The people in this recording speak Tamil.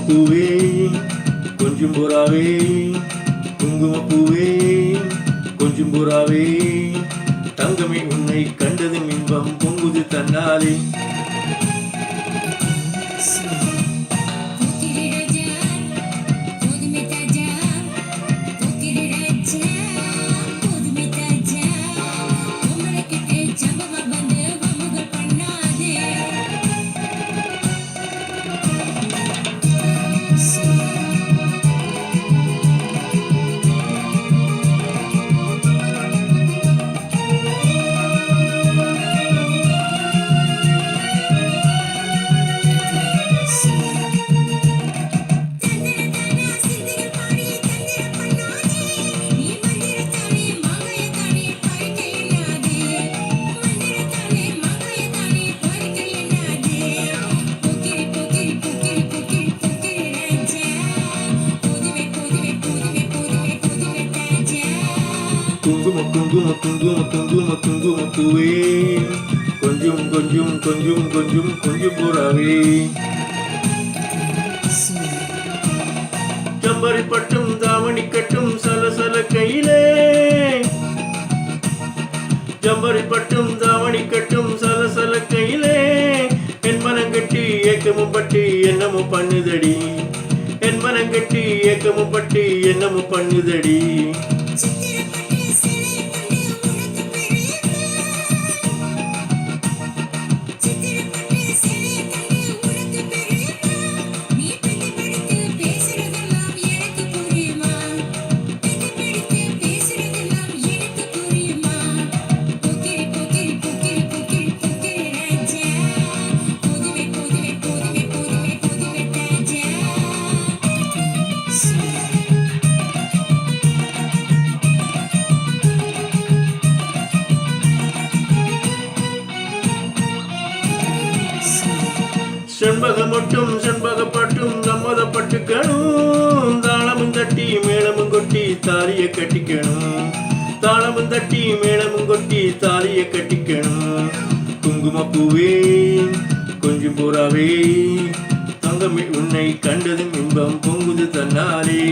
பூவே கொஞ்சம் புறாவே, குங்குமப்பூவே கொஞ்சம் புறாவே, தங்கமே உன்னை கண்டதும் இன்பம் பொங்குது தன்னாலே. குங்குமப்பூவே கொஞ்சம் கொஞ்சம் கொஞ்சம் கொஞ்சம் கொஞ்சம் புறாவே, செம்பரி பட்டும் தாவணி கட்டும் சலசல கையிலே, செம்பரி பட்டும் தாவணி கட்டும் சலசல கையிலே, என் மனங்கட்டி ஏக்கமும் பட்டி என்னமும் பண்ணுதடி, என் மனங்கட்டி ஏக்கமும் பட்டி என்னமும் பண்ணுதடி. செண்பகமொட்டும் செண்பகப்பட்டும் சம்மதப்பட்டுக்கணும், தாளமும் தட்டி மேளமும் கொட்டி தாலிய கட்டிக்கணும், தாளமும் தட்டி மேளமும் கொட்டி தாலிய கட்டிக்கணும். குங்குமப்பூவே கொஞ்சம் புறாவே, தங்கமே உன்னை கண்டதும் இன்பம் பொங்குது தன்னாலே.